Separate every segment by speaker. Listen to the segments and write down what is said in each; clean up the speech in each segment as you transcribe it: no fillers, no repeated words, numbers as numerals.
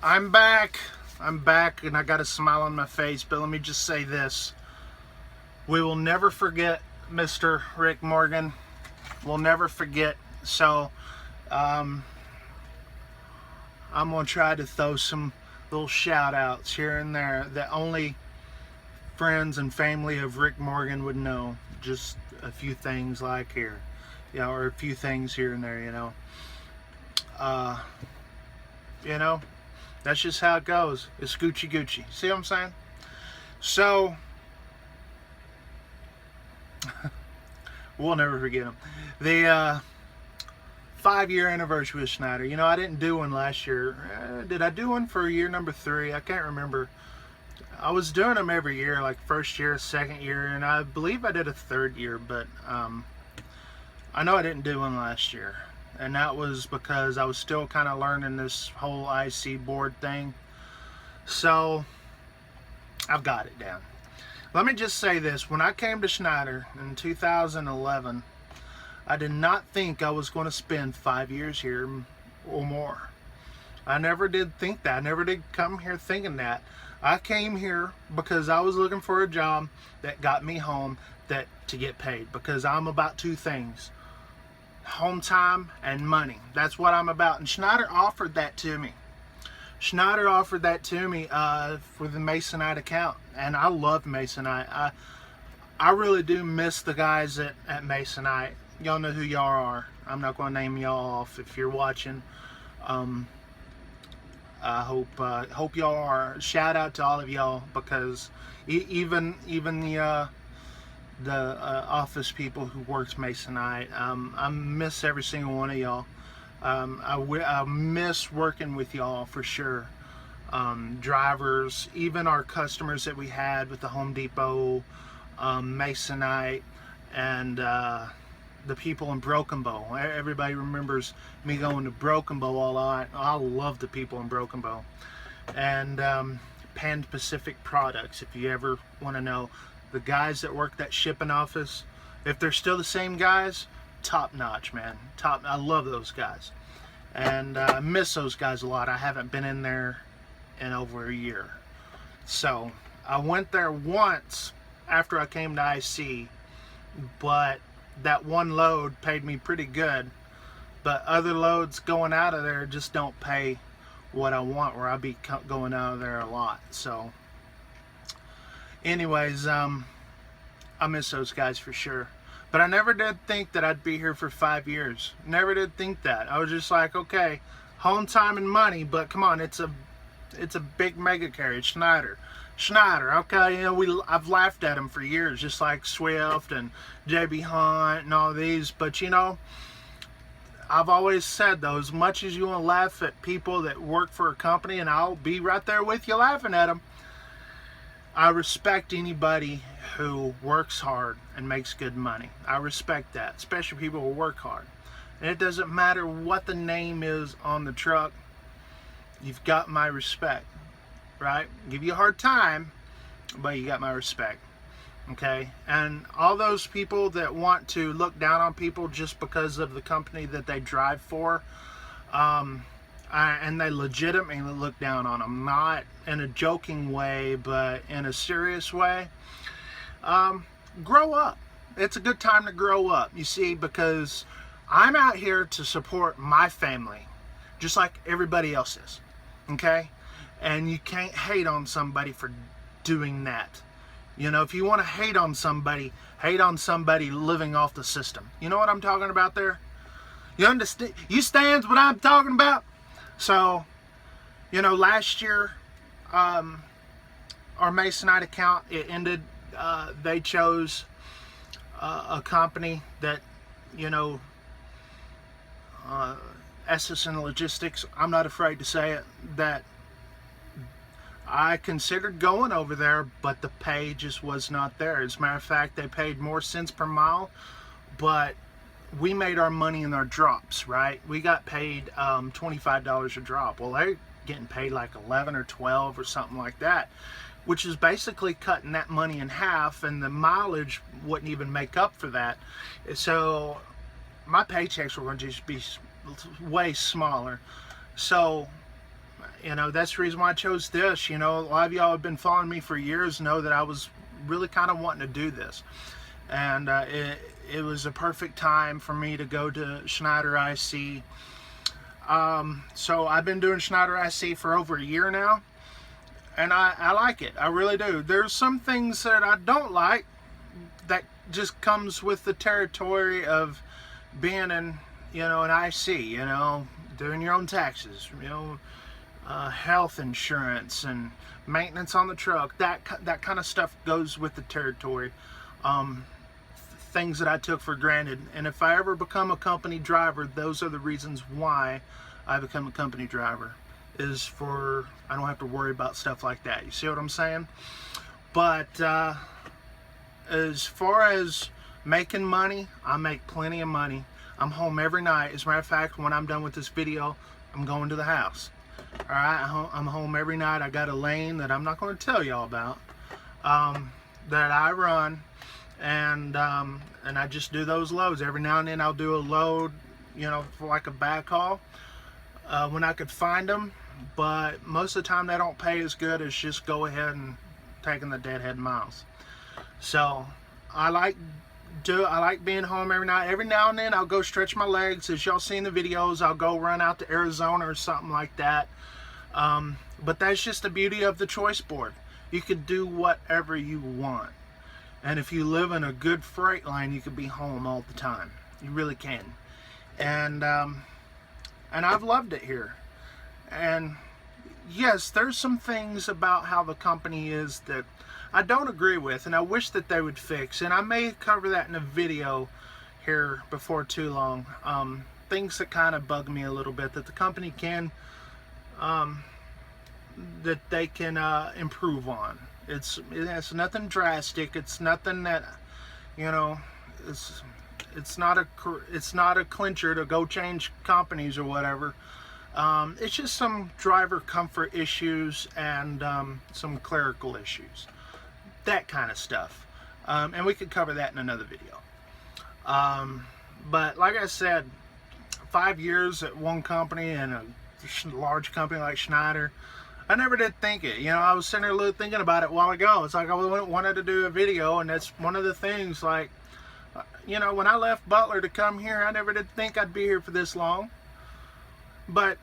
Speaker 1: I'm back. I'm back, and I got a smile on my face. But let me just say this: we will never forget Mr. Rick Morgan. We'll never forget. So, I'm gonna try to throw some little shout outs here and there that only friends and family of Rick Morgan would know. Just a few things like here, or a few things here and there, that's just how it goes. It's Gucci Gucci. See what I'm saying? So, we'll never forget him. The 5-year anniversary with Schneider. I didn't do one last year. Did I do one for year number 3? I can't remember. I was doing them every year, like first year, second year, and I believe I did a 3rd year, but I know I didn't do one last year. And that was because I was still kind of learning this whole IC board thing. So, I've got it down. Let me just say this. When I came to Schneider in 2011, I did not think I was going to spend 5 years here or more. I never did think that. I never did come here thinking that. I came here because I was looking for a job that got me home to get paid. Because I'm about 2 things: home time and money. That's what I'm about. And Schneider offered that to me. Schneider offered that to me for the Masonite account. And I love Masonite. I really do miss the guys at Masonite. Y'all know who y'all are. I'm not going to name y'all off if you're watching. I hope y'all are. Shout out to all of y'all, because even the office people who works Masonite, I miss every single one of y'all. I miss working with y'all for sure. Drivers, even our customers that we had with the Home Depot, Masonite, and the people in Broken Bow. Everybody remembers me going to Broken Bow a lot. I love the people in Broken Bow. And Pan Pacific Products, if you ever want to know. The guys that work that shipping office, if they're still the same guys, top notch, man. I love those guys. And I miss those guys a lot. I haven't been in there in over a year. So I went there once after I came to IC, but that one load paid me pretty good. But other loads going out of there just don't pay what I want, where I'll be going out of there a lot. So anyways, I miss those guys for sure. But I never did think that I'd be here for 5 years. Never did think that. I was just like, okay, home time and money, but come on, it's a big mega carrier, Schneider, okay, I've laughed at them for years, just like Swift and JB Hunt and all these, but I've always said though, as much as you want to laugh at people that work for a company, and I'll be right there with you laughing at them, I respect anybody who works hard and makes good money. I respect that, especially people who work hard. And it doesn't matter what the name is on the truck, you've got my respect, right? Give you a hard time, but you got my respect, okay? And all those people that want to look down on people just because of the company that they drive for, and they legitimately look down on them, not in a joking way, but in a serious way. Grow up. It's a good time to grow up, you see, because I'm out here to support my family, just like everybody else is, okay? And you can't hate on somebody for doing that. If you want to hate on somebody living off the system. You know what I'm talking about there? You understand? You stands what I'm talking about? So, last year, our Masonite account, it ended. They chose a company that, Essence Logistics, I'm not afraid to say it, that I considered going over there, but the pay just was not there. As a matter of fact, they paid more cents per mile, but we made our money in our drops, right? We got paid $25 a drop. Well, they're getting paid like 11 or 12 or something like that, which is basically cutting that money in half, and the mileage wouldn't even make up for that. So my paychecks were going to just be way smaller. So you know, that's the reason why I chose this. You know, a lot of y'all have been following me for years, know that I was really kind of wanting to do this. And it was a perfect time for me to go to Schneider IC. So I've been doing Schneider IC for over a year now, and I like it. I really do. There's some things that I don't like that just comes with the territory of being in, you know, an IC, you know, doing your own taxes, you know, health insurance and maintenance on the truck. That kind of stuff goes with the territory. Things that I took for granted. And if I ever become a company driver, those are the reasons why I become a company driver, is for I don't have to worry about stuff like that. You see what I'm saying? But as far as making money, I make plenty of money. I'm home every night. As a matter of fact, when I'm done with this video, I'm going to the house. All right, I'm home every night. I got a lane that I'm not going to tell y'all about, that I run. And I just do those loads. Every now and then I'll do a load, you know, for like a backhaul when I could find them. But most of the time they don't pay as good as just go ahead and taking the deadhead miles. So I like being home every night. Every now and then I'll go stretch my legs. As y'all see in the videos, I'll go run out to Arizona or something like that. But that's just the beauty of the choice board. You can do whatever you want. And if you live in a good freight line, you could be home all the time. You really can. And I've loved it here. And yes, there's some things about how the company is that I don't agree with, and I wish that they would fix. And I may cover that in a video here before too long. Things that kind of bug me a little bit that the company can, that they can improve on. It's nothing drastic. It's nothing that, you know, it's not a clincher to go change companies or whatever. It's just some driver comfort issues and some clerical issues, that kind of stuff. And we could cover that in another video. But like I said, 5 years at one company and a large company like Schneider, I never did think it. You know, I was sitting there thinking about it a while ago. It's like I wanted to do a video, and that's one of the things, like, you know, when I left Butler to come here, I never did think I'd be here for this long. But,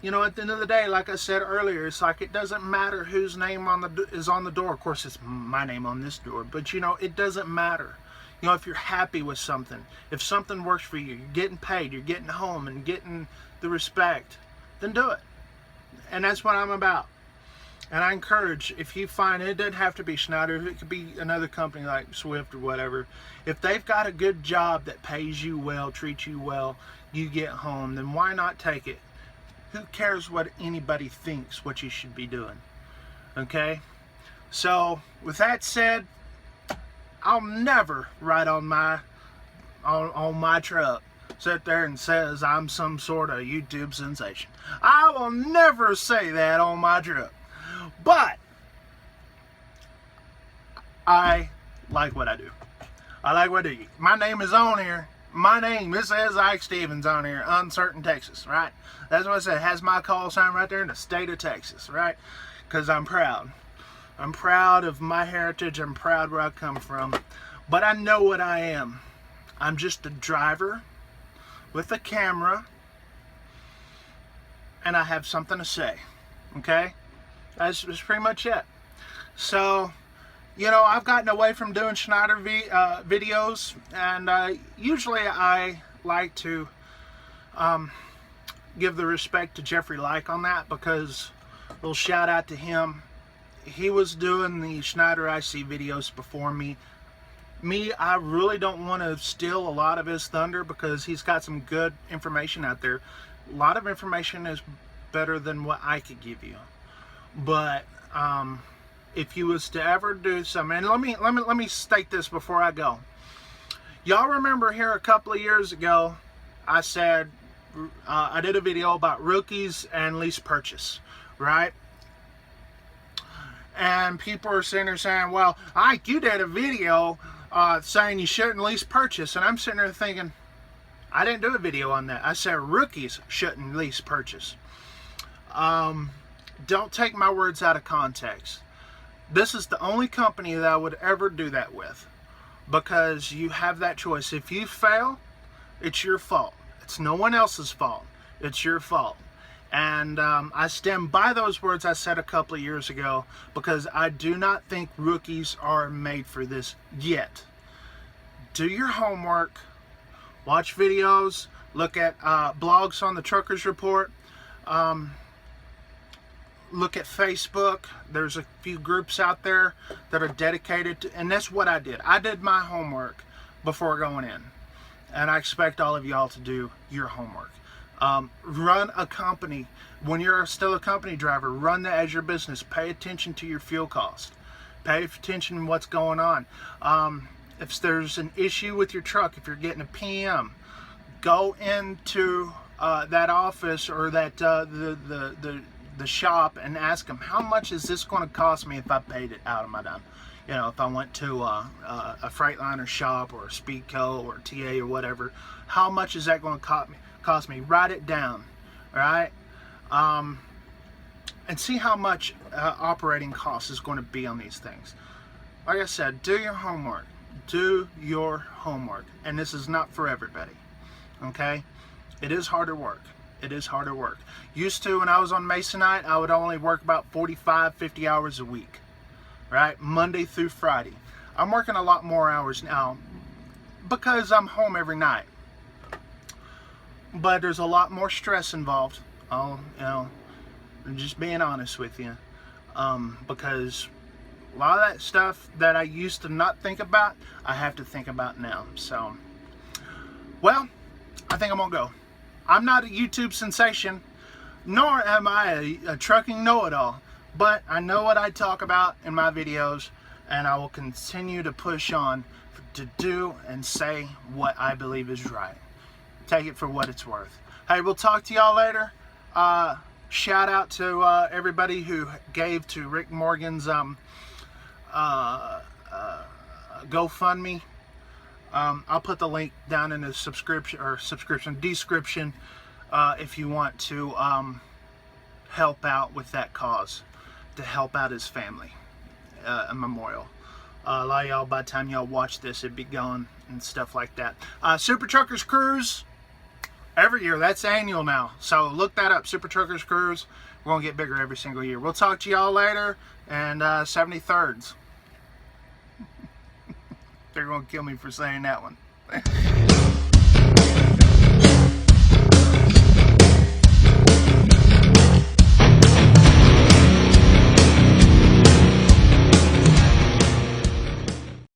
Speaker 1: you know, at the end of the day, like I said earlier, it's like it doesn't matter whose name is on the door. Of course, it's my name on this door, but, you know, it doesn't matter. You know, if you're happy with something, if something works for you, you're getting paid, you're getting home and getting the respect, then do it. And that's what I'm about. And I encourage, if you find it doesn't have to be Schneider, it could be another company like Swift or whatever. If they've got a good job that pays you well, treats you well, you get home, then why not take it? Who cares what anybody thinks what you should be doing? Okay? So, with that said, I'll never ride on my truck sit there and says I'm some sort of YouTube sensation. I will never say that on my truck. But I like what I do. I like what I do. My name is on here. My name, it says Ike Stevens on here, Uncertain, Texas, right? That's what I said. It has my call sign right there in the state of Texas, right? Because I'm proud. I'm proud of my heritage. I'm proud where I come from. But I know what I am. I'm just a driver with a camera, and I have something to say. Okay? That's pretty much it. So, you know, I've gotten away from doing Schneider videos, and usually I like to give the respect to Jeffrey Like on that, because a little shout out to him. He was doing the Schneider IC videos before me. I really don't want to steal a lot of his thunder, because he's got some good information out there. A lot of information is better than what I could give you. But if you was to ever do something, and let me state this before I go. Y'all remember here a couple of years ago, I said I did a video about rookies and lease purchase, right? And people are sitting there saying, well, Ike, you did a video saying you shouldn't lease purchase. And I'm sitting there thinking, I didn't do a video on that. I said rookies shouldn't lease purchase. Don't take my words out of context. This is the only company that I would ever do that with, because you have that choice. If you fail, it's your fault. It's no one else's fault. It's your fault. And I stand by those words I said a couple of years ago, because I do not think rookies are made for this yet. Do your homework, watch videos, look at blogs on the Truckers Report, look at Facebook. There's a few groups out there that are dedicated to, and that's what I did. I did my homework before going in, and I expect all of y'all to do your homework. Run a company. When you're still a company driver, run that as your business. Pay attention to your fuel cost. Pay attention to what's going on. If there's an issue with your truck, if you're getting a PM, go into that office or that the shop and ask them, how much is this going to cost me if I paid it out of my dime? You know, if I went to a Freightliner shop or a Speedco or TA or whatever, how much is that going to cost me? Write it down, all right? And see how much operating cost is going to be on these things. Like I said, do your homework. Do your homework. And this is not for everybody, okay? It is harder work. It is harder work. Used to, when I was on Masonite, I would only work about 45, 50 hours a week, right? Monday through Friday. I'm working a lot more hours now because I'm home every night. But there's a lot more stress involved. You know, I'm just being honest with you. Because a lot of that stuff that I used to not think about, I have to think about now. So, well, I think I'm gonna go. I'm not a YouTube sensation, nor am I a trucking know-it-all, but I know what I talk about in my videos, and I will continue to push on to do and say what I believe is right. Take it for what it's worth. Hey, we'll talk to y'all later. Shout out to everybody who gave to Rick Morgan's GoFundMe. I'll put the link down in the description if you want to help out with that cause, to help out his family, a memorial. A lot of y'all, by the time y'all watch this, it'd be gone and stuff like that. Super Truckers Cruise, every year. That's annual now, so look that up. Super Truckers Cruise. We're gonna get bigger every single year. We'll talk to y'all later. And 73rds. They're gonna kill me for saying that one.